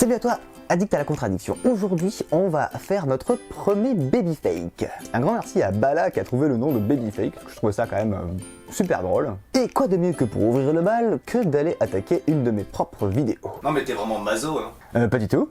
Salut à toi, addict à la contradiction. Aujourd'hui, on va faire notre premier baby fake. Un grand merci à Bala qui a trouvé le nom de baby fake, je trouvais ça quand même super drôle. Et quoi de mieux que pour ouvrir le bal que d'aller attaquer une de mes propres vidéos. Non mais t'es vraiment maso, hein. Pas du tout.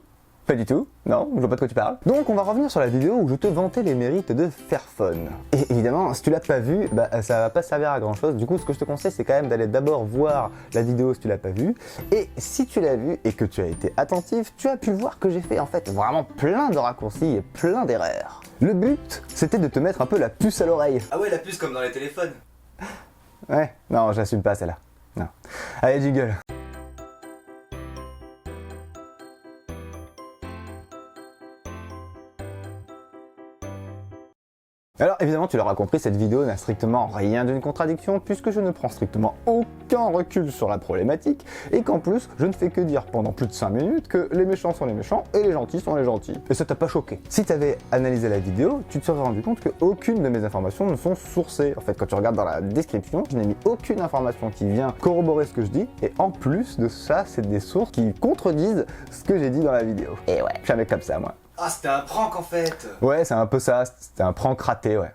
Pas du tout, non, je vois pas de quoi tu parles. Donc on va revenir sur la vidéo où je te vantais les mérites de Fairphone. Et évidemment, si tu l'as pas vu, ça va pas servir à grand chose. Du coup, ce que je te conseille, c'est quand même d'aller d'abord voir la vidéo si tu l'as pas vue. Et si tu l'as vue et que tu as été attentif, tu as pu voir que j'ai fait en fait vraiment plein de raccourcis et plein d'erreurs. Le but, c'était de te mettre un peu la puce à l'oreille. Ah ouais, la puce comme dans les téléphones. Ouais, non, j'assume pas celle-là. Non. Allez, jingle. Alors évidemment, tu l'auras compris, cette vidéo n'a strictement rien d'une contradiction puisque je ne prends strictement aucun recul sur la problématique et qu'en plus, je ne fais que dire pendant plus de 5 minutes que les méchants sont les méchants et les gentils sont les gentils. Et ça t'a pas choqué. Si tu avais analysé la vidéo, tu te serais rendu compte qu'aucune de mes informations ne sont sourcées. En fait, quand tu regardes dans la description, je n'ai mis aucune information qui vient corroborer ce que je dis et en plus de ça, c'est des sources qui contredisent ce que j'ai dit dans la vidéo. Et ouais, je suis un mec comme ça, moi. Ah, c'était un prank en fait. Ouais, c'est un peu ça, c'était un prank raté, ouais.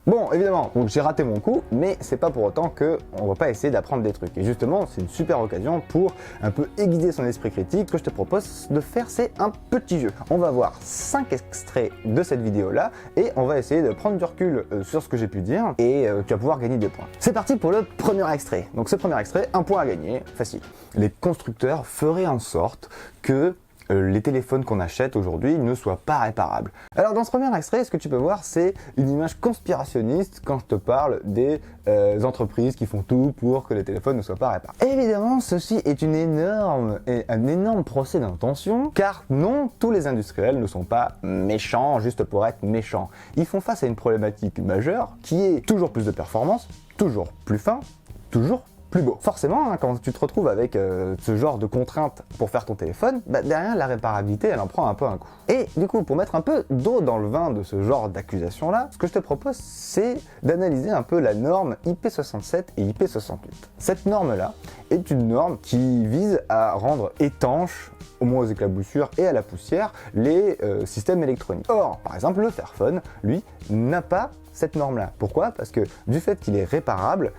Bon, évidemment, donc j'ai raté mon coup, mais c'est pas pour autant que on va pas essayer d'apprendre des trucs. Et justement, c'est une super occasion pour un peu aiguiser son esprit critique. Ce que je te propose de faire, c'est un petit jeu. On va voir 5 extraits de cette vidéo-là, et on va essayer de prendre du recul sur ce que j'ai pu dire, et tu vas pouvoir gagner 2 points. C'est parti pour le premier extrait. Donc ce premier extrait, 1 point à gagner, facile. Les constructeurs feraient en sorte que les téléphones qu'on achète aujourd'hui ne soient pas réparables. Alors dans ce premier extrait, ce que tu peux voir, c'est une image conspirationniste quand je te parle des entreprises qui font tout pour que les téléphones ne soient pas réparables. Évidemment, ceci est un énorme procès d'intention, car non, tous les industriels ne sont pas méchants juste pour être méchants. Ils font face à une problématique majeure qui est toujours plus de performance, toujours plus fin, toujours plus beau. Forcément, hein, quand tu te retrouves avec ce genre de contraintes pour faire ton téléphone, derrière la réparabilité, elle en prend un peu un coup. Et du coup, pour mettre un peu d'eau dans le vin de ce genre d'accusation-là, ce que je te propose, c'est d'analyser un peu la norme IP67 et IP68. Cette norme-là est une norme qui vise à rendre étanches, au moins aux éclaboussures et à la poussière, les systèmes électroniques. Or, par exemple, le Fairphone, lui, n'a pas cette norme-là. Pourquoi? Parce que du fait qu'il est réparable,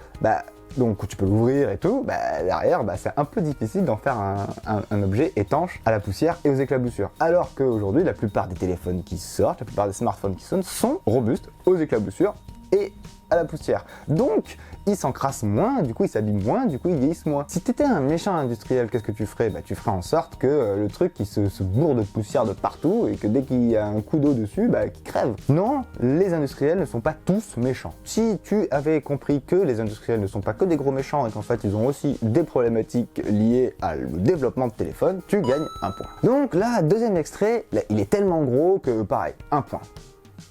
donc tu peux l'ouvrir et tout, derrière c'est un peu difficile d'en faire un objet étanche à la poussière et aux éclaboussures. Alors qu'aujourd'hui, la plupart des téléphones qui sortent, la plupart des smartphones qui sonnent sont robustes aux éclaboussures et à la poussière. Donc, ils s'encrassent moins, du coup ils s'abîment moins, du coup ils vieillissent moins. Si tu étais un méchant industriel, qu'est-ce que tu ferais? Tu ferais en sorte que le truc il se bourre de poussière de partout et que dès qu'il y a un coup d'eau dessus, qu'il crève. Non, les industriels ne sont pas tous méchants. Si tu avais compris que les industriels ne sont pas que des gros méchants et qu'en fait ils ont aussi des problématiques liées au développement de téléphone, tu gagnes 1 point. Donc là, deuxième extrait, là, il est tellement gros que pareil, 1 point.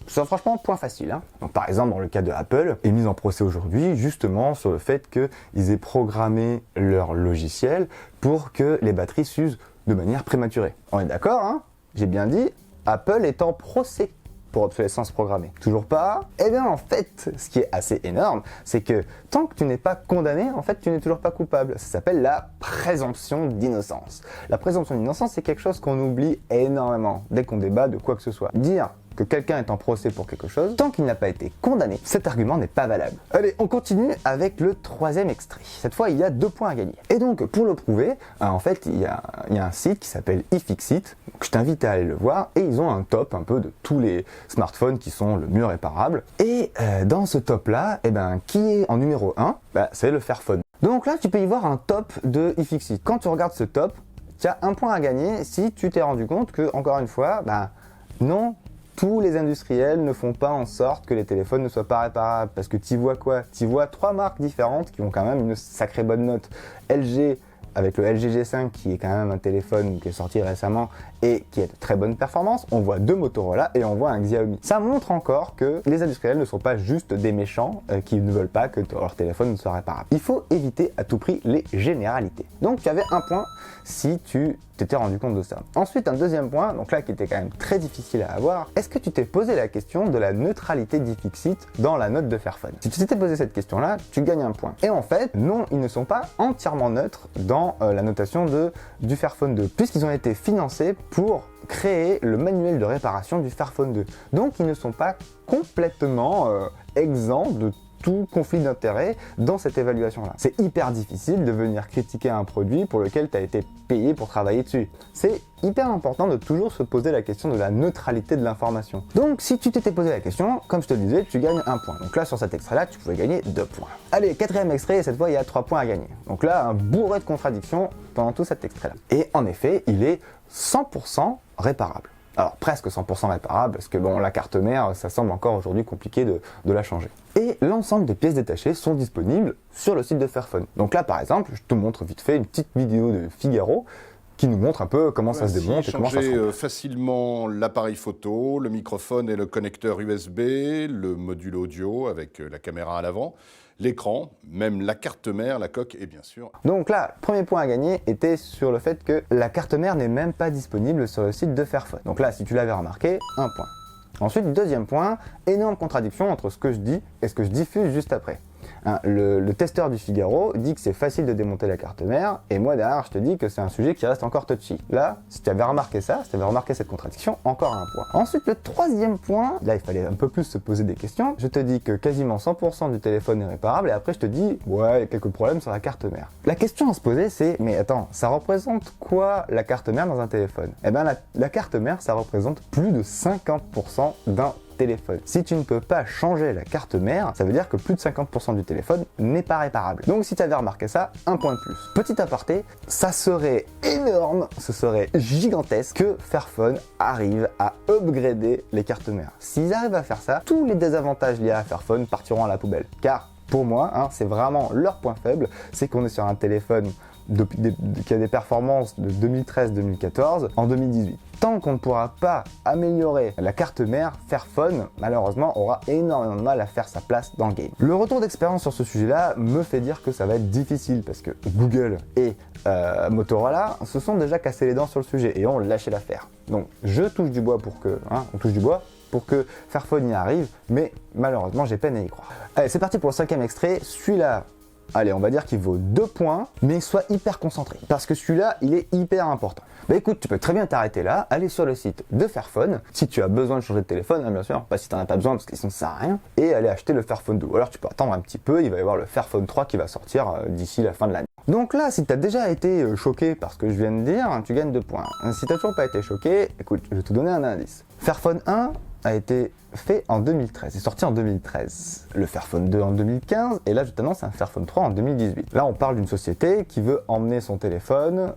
C'est franchement point facile. Hein. Donc, par exemple, dans le cas de Apple, est mis en procès aujourd'hui justement sur le fait qu'ils aient programmé leur logiciel pour que les batteries s'usent de manière prématurée. On est d'accord, hein? J'ai bien dit, Apple est en procès pour obsolescence programmée. Toujours pas? Eh bien en fait, ce qui est assez énorme, c'est que tant que tu n'es pas condamné, en fait tu n'es toujours pas coupable. Ça s'appelle la présomption d'innocence. La présomption d'innocence, c'est quelque chose qu'on oublie énormément dès qu'on débat de quoi que ce soit. Dire que quelqu'un est en procès pour quelque chose, tant qu'il n'a pas été condamné, cet argument n'est pas valable. Allez, on continue avec le 3e extrait. Cette fois, il y a 2 points à gagner. Et donc, pour le prouver, en fait, il y a un site qui s'appelle iFixit, que je t'invite à aller le voir, et ils ont un top un peu de tous les smartphones qui sont le mieux réparables. Et dans ce top-là, qui est en numéro 1? C'est le Fairphone. Donc là, tu peux y voir un top de iFixit. Quand tu regardes ce top, tu as 1 point à gagner si tu t'es rendu compte que, encore une fois, non, tous les industriels ne font pas en sorte que les téléphones ne soient pas réparables. Parce que tu vois quoi? Tu vois 3 marques différentes qui ont quand même une sacrée bonne note. LG, avec le LG G5 qui est quand même un téléphone qui est sorti récemment et qui a de très bonnes performances, on voit 2 Motorola et on voit un Xiaomi. Ça montre encore que les industriels ne sont pas juste des méchants qui ne veulent pas que leur téléphone ne soit réparable. Il faut éviter à tout prix les généralités. Donc tu avais 1 point si tu t'étais rendu compte de ça. Ensuite, un deuxième point, donc là qui était quand même très difficile à avoir, est-ce que tu t'es posé la question de la neutralité d'iFixit dans la note de Fairphone? Si tu t'étais posé cette question-là, tu gagnes 1 point. Et en fait, non, ils ne sont pas entièrement neutres dans dans la notation du Fairphone 2, puisqu'ils ont été financés pour créer le manuel de réparation du Fairphone 2. Donc ils ne sont pas complètement exempts de tout conflit d'intérêt dans cette évaluation-là. C'est hyper difficile de venir critiquer un produit pour lequel tu as été payé pour travailler dessus. C'est hyper important de toujours se poser la question de la neutralité de l'information. Donc si tu t'étais posé la question, comme je te le disais, tu gagnes 1 point. Donc là sur cet extrait-là, tu pouvais gagner 2 points. Allez, 4e extrait, et cette fois il y a 3 points à gagner. Donc là, un bourré de contradictions pendant tout cet extrait-là. Et en effet, il est 100% réparable. Alors presque 100% réparable, parce que bon, la carte mère, ça semble encore aujourd'hui compliqué de la changer. Et l'ensemble des pièces détachées sont disponibles sur le site de Fairphone. Donc là par exemple, je te montre vite fait une petite vidéo de Figaro qui nous montre un peu comment ça se démonte et comment ça se changer facilement l'appareil photo, le microphone et le connecteur USB, le module audio avec la caméra à l'avant, l'écran, même la carte mère, la coque et bien sûr... Donc là, premier point à gagner était sur le fait que la carte mère n'est même pas disponible sur le site de Fairphone. Donc là, si tu l'avais remarqué, 1 point. Ensuite, deuxième point, énorme contradiction entre ce que je dis et ce que je diffuse juste après. Hein, le testeur du Figaro dit que c'est facile de démonter la carte mère, et moi derrière je te dis que c'est un sujet qui reste encore touchy. Là, si tu avais remarqué ça, si tu avais remarqué cette contradiction, encore 1 point. Ensuite, le troisième point, là il fallait un peu plus se poser des questions. Je te dis que quasiment 100% du téléphone est réparable, et après je te dis, ouais, il y a quelques problèmes sur la carte mère. La question à se poser c'est, mais attends, ça représente quoi la carte mère dans un téléphone? Eh bien la carte mère, ça représente plus de 50% d'un téléphone. Si tu ne peux pas changer la carte mère, ça veut dire que plus de 50% du téléphone n'est pas réparable. Donc si tu avais remarqué ça, 1 point de plus. Petit aparté, ça serait énorme, ce serait gigantesque que Fairphone arrive à upgrader les cartes mères. S'ils arrivent à faire ça, tous les désavantages liés à Fairphone partiront à la poubelle. Car pour moi, hein, c'est vraiment leur point faible, c'est qu'on est sur un téléphone qui a des performances de 2013-2014 en 2018. Tant qu'on ne pourra pas améliorer la carte mère, Fairphone, malheureusement, aura énormément de mal à faire sa place dans le game. Le retour d'expérience sur ce sujet-là me fait dire que ça va être difficile parce que Google et Motorola se sont déjà cassés les dents sur le sujet et ont lâché l'affaire. Donc je touche du bois pour que, on touche du bois pour que Fairphone y arrive, mais malheureusement j'ai peine à y croire. Allez, c'est parti pour le 5e extrait. Celui-là, allez, on va dire qu'il vaut 2 points, mais sois hyper concentré, parce que celui-là, il est hyper important. Bah écoute, tu peux très bien t'arrêter là, aller sur le site de Fairphone, si tu as besoin de changer de téléphone, hein, bien sûr, pas si tu n'en as pas besoin, parce que sinon ça sert à rien, et aller acheter le Fairphone 2. Ou alors tu peux attendre un petit peu, il va y avoir le Fairphone 3 qui va sortir d'ici la fin de l'année. Donc là, si tu as déjà été choqué par ce que je viens de dire, tu gagnes 2 points. Si tu n'as toujours pas été choqué, écoute, je vais te donner un indice. Fairphone 1 a été fait en 2013, c'est sorti en 2013. Le Fairphone 2 en 2015, et là je t'annonce un Fairphone 3 en 2018. Là on parle d'une société qui veut emmener son téléphone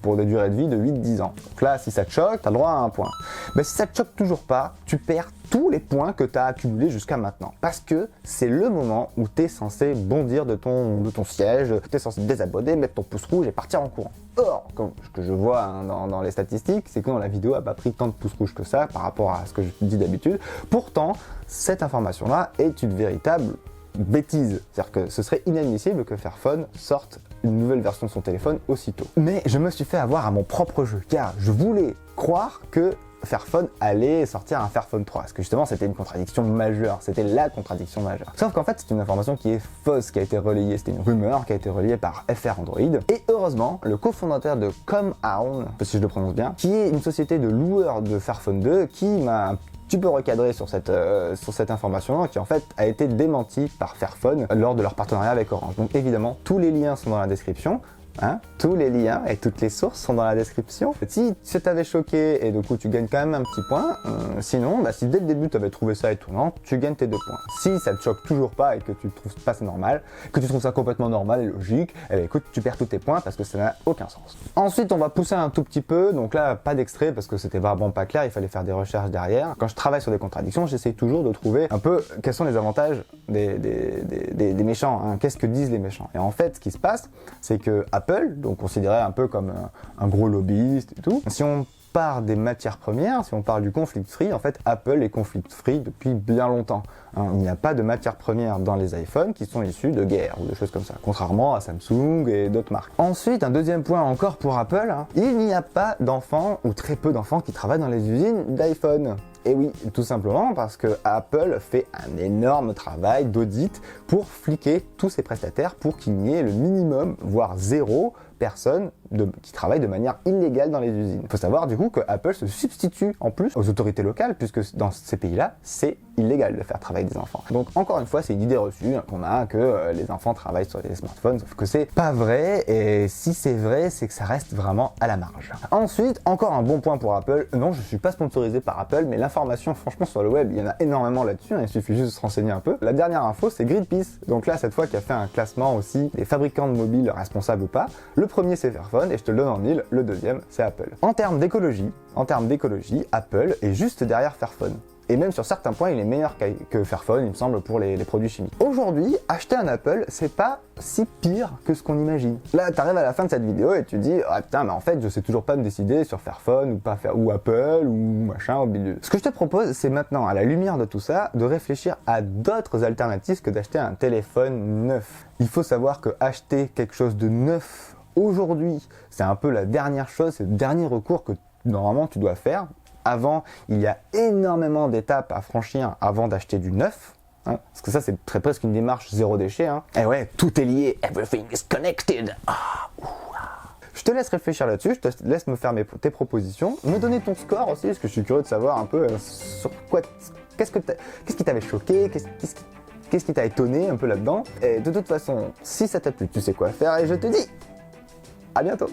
pour des durées de vie de 8-10 ans. Donc là, si ça te choque, tu as le droit à 1 point. Mais si ça te choque toujours pas, tu perds tous les points que tu as accumulés jusqu'à maintenant. Parce que c'est le moment où tu es censé bondir de ton siège, tu es censé te désabonner, mettre ton pouce rouge et partir en courant. Or, comme ce que je vois hein, dans les statistiques, c'est que la vidéo n'a pas pris tant de pouces rouges que ça par rapport à ce que je dis d'habitude. Pourtant, cette information-là est une véritable bêtise. C'est-à-dire que ce serait inadmissible que Fairphone sorte une nouvelle version de son téléphone aussitôt. Mais je me suis fait avoir à mon propre jeu, car je voulais croire que Fairphone allait sortir un Fairphone 3, parce que justement c'était une contradiction majeure, c'était la contradiction majeure. Sauf qu'en fait c'est une information qui est fausse, qui a été relayée, c'était une rumeur qui a été relayée par FR Android, et heureusement le cofondateur de Comhound, si je le prononce bien, qui est une société de loueurs de Fairphone 2, qui m'a un petit peu recadré sur cette information qui en fait a été démentie par Fairphone lors de leur partenariat avec Orange. Donc évidemment tous les liens sont dans la description. Hein, tous les liens et toutes les sources sont dans la description. Si ça t'avait choqué et du coup tu gagnes quand même un petit point, sinon, si dès le début tu avais trouvé ça étonnant, tu gagnes tes 2 points. Si ça te choque toujours pas et que tu trouves pas ça normal, que tu trouves ça complètement normal et logique, eh bien, écoute, tu perds tous tes points parce que ça n'a aucun sens. Ensuite, on va pousser un tout petit peu, donc là, pas d'extrait parce que c'était vraiment pas clair, il fallait faire des recherches derrière. Quand je travaille sur des contradictions, j'essaie toujours de trouver un peu quels sont les avantages des méchants, hein, qu'est-ce que disent les méchants. Et en fait, ce qui se passe, c'est que Apple, donc considéré un peu comme un gros lobbyiste et tout, si on part des matières premières, si on parle du conflict free, en fait Apple est conflict free depuis bien longtemps. Hein, il n'y a pas de matières premières dans les iPhones qui sont issues de guerre ou de choses comme ça, contrairement à Samsung et d'autres marques. Ensuite, un deuxième point encore pour Apple, hein, il n'y a pas d'enfants ou très peu d'enfants qui travaillent dans les usines d'iPhone. Et oui, tout simplement parce que Apple fait un énorme travail d'audit pour fliquer tous ses prestataires pour qu'il n'y ait le minimum, voire zéro, personnes qui travaillent de manière illégale dans les usines. Il faut savoir du coup que Apple se substitue en plus aux autorités locales, puisque dans ces pays-là, c'est illégal de faire travailler des enfants. Donc encore une fois, c'est une idée reçue qu'on a que les enfants travaillent sur les smartphones, sauf que c'est pas vrai, et si c'est vrai, c'est que ça reste vraiment à la marge. Ensuite, encore un bon point pour Apple. Non, je suis pas sponsorisé par Apple, mais l'information, franchement, sur le web, il y en a énormément là-dessus, il suffit juste de se renseigner un peu. La dernière info, c'est Greenpeace. Donc là, cette fois, qui a fait un classement aussi des fabricants de mobiles responsables ou pas. Le premier, c'est Fairphone, et je te le donne en 1000. Le deuxième, c'est Apple. En termes d'écologie, Apple est juste derrière Fairphone. Et même sur certains points, il est meilleur que Fairphone, il me semble, pour les produits chimiques. Aujourd'hui, acheter un Apple, c'est pas si pire que ce qu'on imagine. Là, t'arrives à la fin de cette vidéo et tu dis « Ah putain, mais en fait, je sais toujours pas me décider sur Fairphone ou Apple ou machin au bidule. » Ce que je te propose, c'est maintenant, à la lumière de tout ça, de réfléchir à d'autres alternatives que d'acheter un téléphone neuf. Il faut savoir que acheter quelque chose de neuf aujourd'hui, c'est un peu la dernière chose, c'est le dernier recours que normalement tu dois faire. Avant, il y a énormément d'étapes à franchir avant d'acheter du neuf. Hein, parce que ça, c'est presque une démarche zéro déchet. Hein. Et ouais, tout est lié. Everything is connected. Je te laisse réfléchir là-dessus. Je te laisse me faire tes propositions. Me donner ton score aussi, parce que je suis curieux de savoir un peu sur quoi... Qu'est-ce qui t'avait choqué, qu'est-ce qui t'a étonné un peu là-dedans. Et de toute façon, si ça t'a plu, tu sais quoi faire. Et je te dis à bientôt.